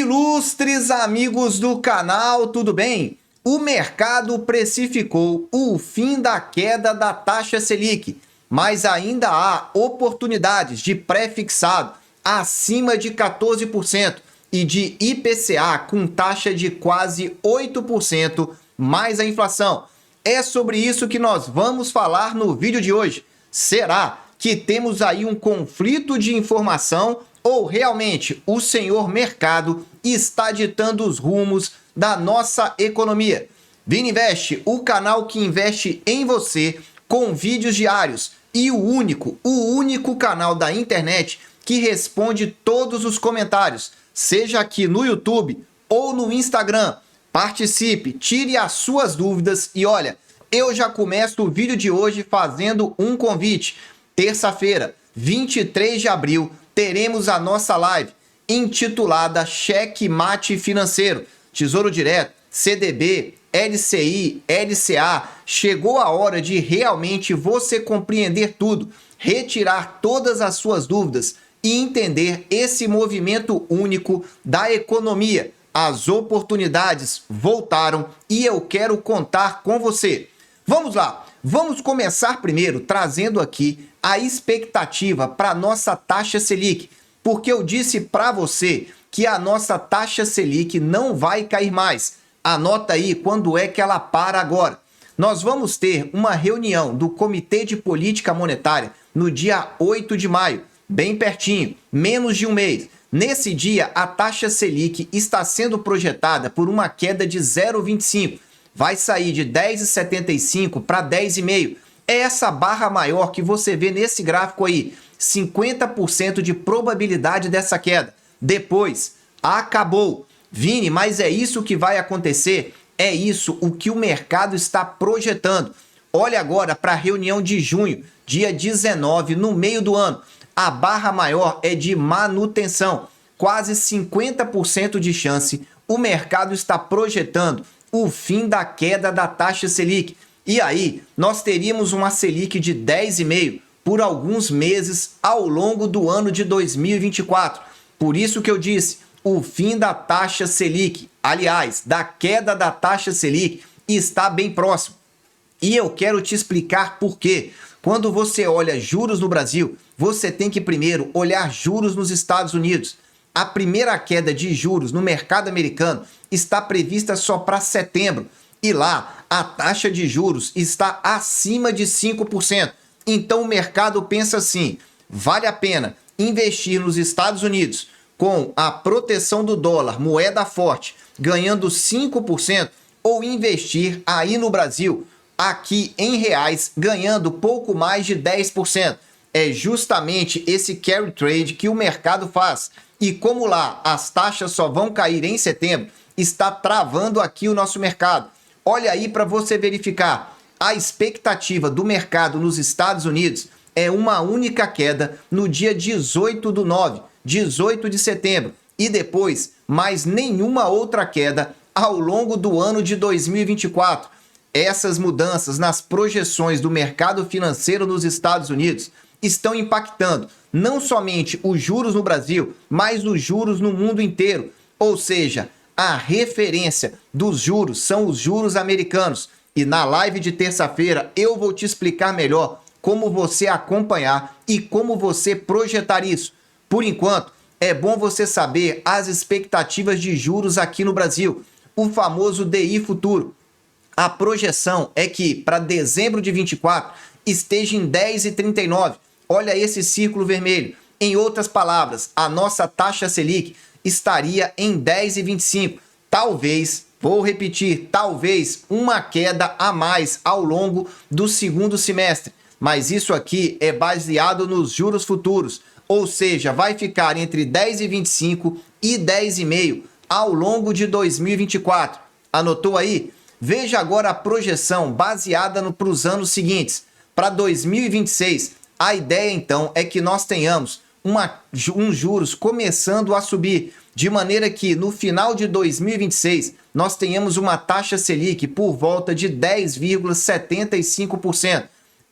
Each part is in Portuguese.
Ilustres amigos do canal, tudo bem? O mercado precificou o fim da queda da taxa Selic, mas ainda há oportunidades de pré-fixado acima de 14% e de IPCA com taxa de quase 8% mais a inflação. É sobre isso que nós vamos falar no vídeo de hoje. Será que temos aí um conflito de informação ou realmente o senhor mercado está ditando os rumos da nossa economia? Vini Invest, o canal que investe em você com vídeos diários e o único canal da internet que responde todos os comentários, seja aqui no YouTube ou no Instagram. Participe, tire as suas dúvidas e olha, eu já começo o vídeo de hoje fazendo um convite. Terça-feira, 23 de abril, teremos a nossa live intitulada Cheque Mate Financeiro. Tesouro Direto, CDB, LCI, LCA. Chegou a hora de realmente você compreender tudo, retirar todas as suas dúvidas e entender esse movimento único da economia. As oportunidades voltaram e eu quero contar com você. Vamos lá, vamos começar primeiro trazendo aqui a expectativa para a nossa taxa Selic, porque eu disse para você que a nossa taxa Selic não vai cair mais. Anota aí quando é que ela para agora. Nós vamos ter uma reunião do Comitê de Política Monetária no dia 8 de maio, bem pertinho, menos de um mês. Nesse dia, a taxa Selic está sendo projetada por uma queda de 0,25. Vai sair de 10,75 para 10,5. É essa barra maior que você vê nesse gráfico aí. 50% de probabilidade dessa queda. Depois, acabou. Vini, mas é isso que vai acontecer? É isso o que o mercado está projetando. Olha agora para a reunião de junho, dia 19, no meio do ano. A barra maior é de manutenção. Quase 50% de chance. O mercado está projetando o fim da queda da taxa Selic. E aí, nós teríamos uma Selic de 10,5% por alguns meses ao longo do ano de 2024. Por isso que eu disse, o fim da taxa Selic, aliás, da queda da taxa Selic, está bem próximo. E eu quero te explicar por quê. Quando você olha juros no Brasil, você tem que primeiro olhar juros nos Estados Unidos. A primeira queda de juros no mercado americano está prevista só para setembro. E lá, a taxa de juros está acima de 5%. Então o mercado pensa assim, vale a pena investir nos Estados Unidos com a proteção do dólar, moeda forte, ganhando 5%, ou investir aí no Brasil, aqui em reais, ganhando pouco mais de 10%. É justamente esse carry trade que o mercado faz. E como lá as taxas só vão cair em setembro, está travando aqui o nosso mercado. Olha aí para você verificar. A expectativa do mercado nos Estados Unidos é uma única queda no dia 18/9, 18 de setembro. E depois, mais nenhuma outra queda ao longo do ano de 2024. Essas mudanças nas projeções do mercado financeiro nos Estados Unidos estão impactando não somente os juros no Brasil, mas os juros no mundo inteiro. Ou seja, a referência dos juros são os juros americanos. E na live de terça-feira eu vou te explicar melhor como você acompanhar e como você projetar isso. Por enquanto, é bom você saber as expectativas de juros aqui no Brasil, o famoso DI futuro. A projeção é que para dezembro de 24 esteja em 10,39. Olha esse círculo vermelho. Em outras palavras, a nossa taxa Selic estaria em 10,25. Talvez, vou repetir, talvez uma queda a mais ao longo do segundo semestre. Mas isso aqui é baseado nos juros futuros. Ou seja, vai ficar entre 10,25 e 10,5 ao longo de 2024. Anotou aí? Veja agora a projeção baseada para os anos seguintes. Para 2026, a ideia então é que nós tenhamos uns juros começando a subir, de maneira que no final de 2026 nós tenhamos uma taxa Selic por volta de 10,75%.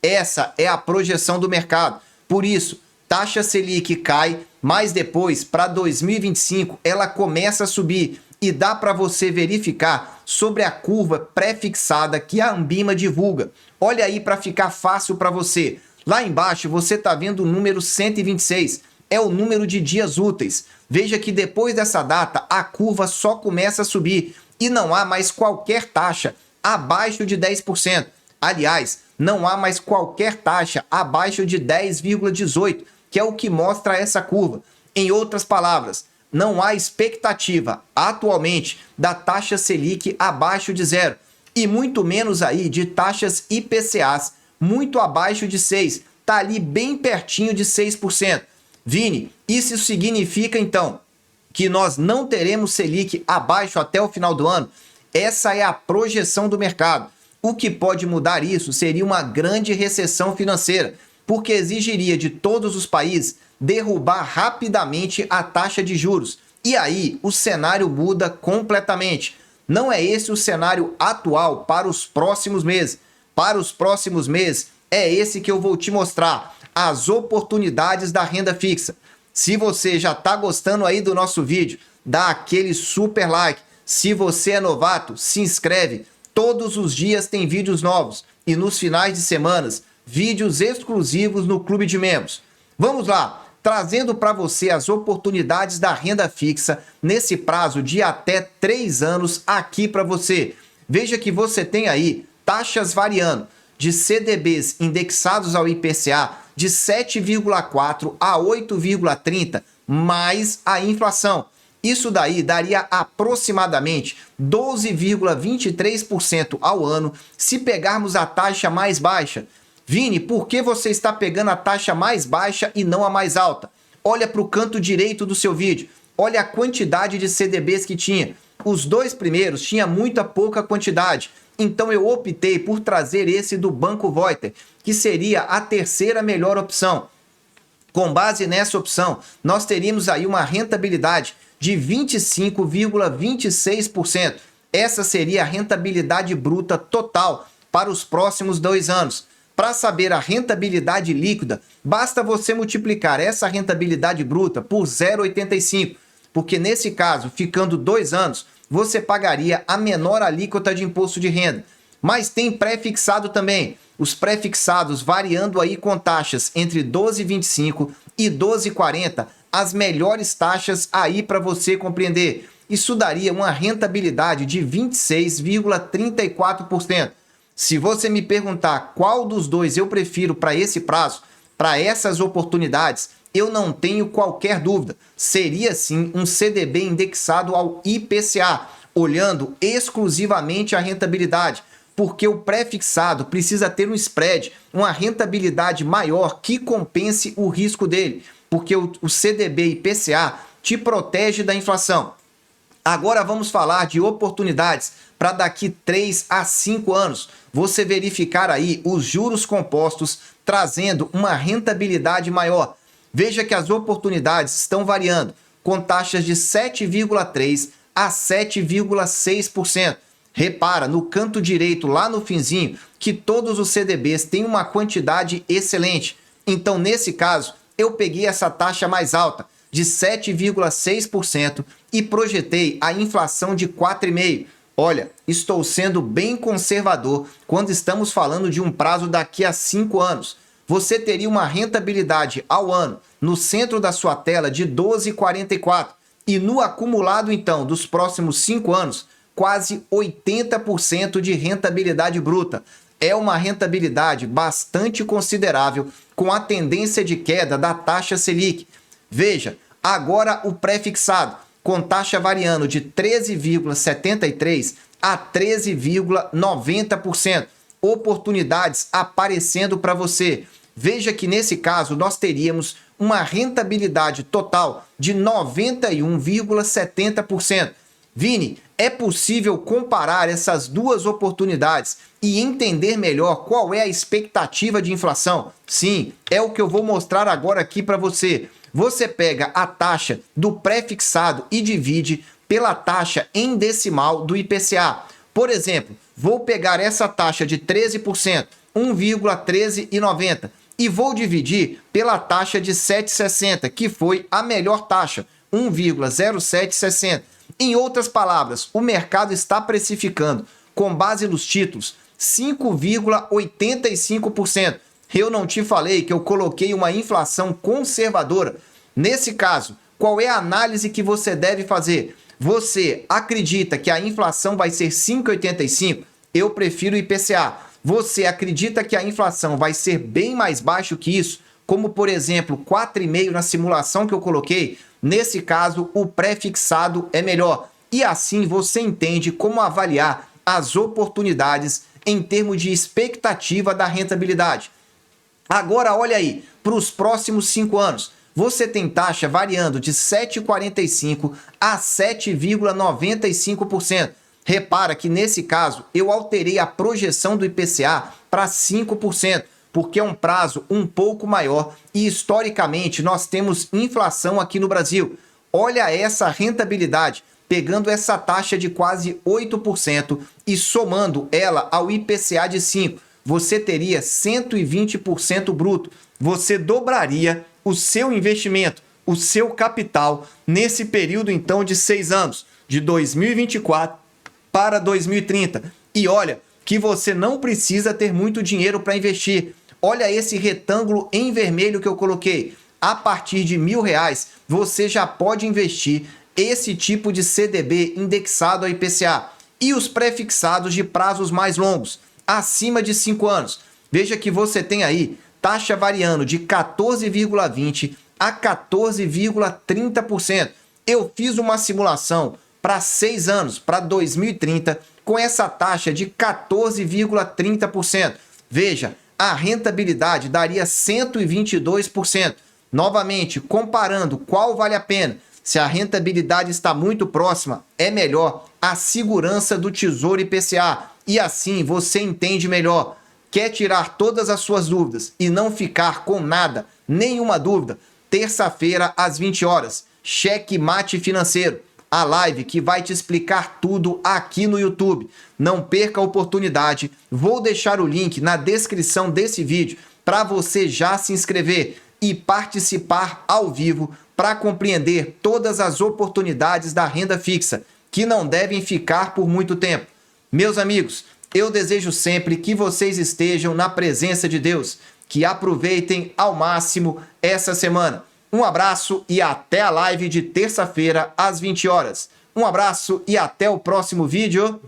Essa é a projeção do mercado. Por isso, taxa Selic cai mas depois, para 2025, ela começa a subir e dá para você verificar sobre a curva pré-fixada que a Anbima divulga. Olha aí para ficar fácil para você. Lá embaixo você está vendo o número 126, é o número de dias úteis. Veja que depois dessa data a curva só começa a subir e não há mais qualquer taxa abaixo de 10%. Aliás, não há mais qualquer taxa abaixo de 10,18%, que é o que mostra essa curva. Em outras palavras, não há expectativa atualmente da taxa Selic abaixo de zero e muito menos aí de taxas IPCAs muito abaixo de 6%, está ali bem pertinho de 6%. Vini, isso significa então que nós não teremos Selic abaixo até o final do ano? Essa é a projeção do mercado. O que pode mudar isso seria uma grande recessão financeira, porque exigiria de todos os países derrubar rapidamente a taxa de juros. E aí o cenário muda completamente. Não é esse o cenário atual para os próximos meses. Para os próximos meses é esse que eu vou te mostrar, as oportunidades da renda fixa. Se você já está gostando aí do nosso vídeo, dá aquele super like. Se você é novato, se inscreve. Todos os dias tem vídeos novos e nos finais de semanas, vídeos exclusivos no Clube de Membros. Vamos lá, trazendo para você as oportunidades da renda fixa nesse prazo de até 3 anos aqui para você. Veja que você tem aí taxas variando de CDBs indexados ao IPCA de 7,4 a 8,30 mais a inflação. Isso daí daria aproximadamente 12,23% ao ano se pegarmos a taxa mais baixa. Vini, por que você está pegando a taxa mais baixa e não a mais alta? Olha para o canto direito do seu vídeo. Olha a quantidade de CDBs que tinha. Os dois primeiros tinha muita pouca quantidade. Então eu optei por trazer esse do Banco Voiter, que seria a terceira melhor opção. Com base nessa opção, nós teríamos aí uma rentabilidade de 25,26%. Essa seria a rentabilidade bruta total para os próximos 2 anos. Para saber a rentabilidade líquida, basta você multiplicar essa rentabilidade bruta por 0,85, porque nesse caso, ficando 2 anos, você pagaria a menor alíquota de imposto de renda. Mas tem pré-fixado também. Os pré-fixados variando aí com taxas entre 12,25 e 12,40, as melhores taxas aí para você compreender. Isso daria uma rentabilidade de 26,34%. Se você me perguntar qual dos dois eu prefiro para esse prazo, para essas oportunidades, eu não tenho qualquer dúvida. Seria sim um CDB indexado ao IPCA, olhando exclusivamente a rentabilidade, porque o pré-fixado precisa ter um spread, uma rentabilidade maior que compense o risco dele, porque o CDB IPCA te protege da inflação. Agora vamos falar de oportunidades para daqui 3 a 5 anos. Você verificar aí os juros compostos trazendo uma rentabilidade maior. Veja que as oportunidades estão variando com taxas de 7,3% a 7,6%. Repara no canto direito lá no finzinho que todos os CDBs têm uma quantidade excelente. Então nesse caso eu peguei essa taxa mais alta de 7,6% e projetei a inflação de 4,5%. Olha, estou sendo bem conservador quando estamos falando de um prazo daqui a 5 anos. Você teria uma rentabilidade ao ano no centro da sua tela de 12,44% e no acumulado então dos próximos 5 anos, quase 80% de rentabilidade bruta. É uma rentabilidade bastante considerável com a tendência de queda da taxa Selic. Veja, agora o pré-fixado, com taxa variando de 13,73% a 13,90%. Oportunidades aparecendo para você. Veja que nesse caso nós teríamos uma rentabilidade total de 91,70%. Vini, é possível comparar essas duas oportunidades e entender melhor qual é a expectativa de inflação? Sim, é o que eu vou mostrar agora aqui para você. Você pega a taxa do pré-fixado e divide pela taxa em decimal do IPCA. Por exemplo, vou pegar essa taxa de 13%, 1,1390, e vou dividir pela taxa de 7,60, que foi a melhor taxa, 1,0760. Em outras palavras, o mercado está precificando, com base nos títulos, 5,85%. Eu não te falei que eu coloquei uma inflação conservadora. Nesse caso, qual é a análise que você deve fazer? Você acredita que a inflação vai ser 5,85%? Eu prefiro o IPCA. Você acredita que a inflação vai ser bem mais baixo que isso? Como, por exemplo, 4,5% na simulação que eu coloquei? Nesse caso, o pré-fixado é melhor. E assim você entende como avaliar as oportunidades em termos de expectativa da rentabilidade. Agora, olha aí, para os próximos 5 anos, você tem taxa variando de 7,45% a 7,95%. Repara que nesse caso eu alterei a projeção do IPCA para 5%, porque é um prazo um pouco maior e historicamente nós temos inflação aqui no Brasil. Olha essa rentabilidade, pegando essa taxa de quase 8% e somando ela ao IPCA de 5%, você teria 120% bruto. Você dobraria o seu investimento, o seu capital, nesse período então de 6 anos, de 2024 para 2030. E olha que você não precisa ter muito dinheiro para investir. Olha esse retângulo em vermelho que eu coloquei. A partir de R$1.000, você já pode investir esse tipo de CDB indexado ao IPCA. E os pré-fixados de prazos mais longos, acima de 5 anos. Veja que você tem aí taxa variando de 14,20% a 14,30%. Eu fiz uma simulação para 6 anos, para 2030, com essa taxa de 14,30%. Veja, a rentabilidade daria 122%. Novamente, comparando qual vale a pena, se a rentabilidade está muito próxima, é melhor a segurança do Tesouro IPCA. E assim você entende melhor. Quer tirar todas as suas dúvidas e não ficar com nada, nenhuma dúvida? Terça-feira, às 20 horas, Cheque Mate Financeiro. A live que vai te explicar tudo aqui no YouTube. Não perca a oportunidade. Vou deixar o link na descrição desse vídeo para você já se inscrever e participar ao vivo para compreender todas as oportunidades da renda fixa, que não devem ficar por muito tempo. Meus amigos, eu desejo sempre que vocês estejam na presença de Deus, que aproveitem ao máximo essa semana. Um abraço e até a live de terça-feira às 20 horas. Um abraço e até o próximo vídeo.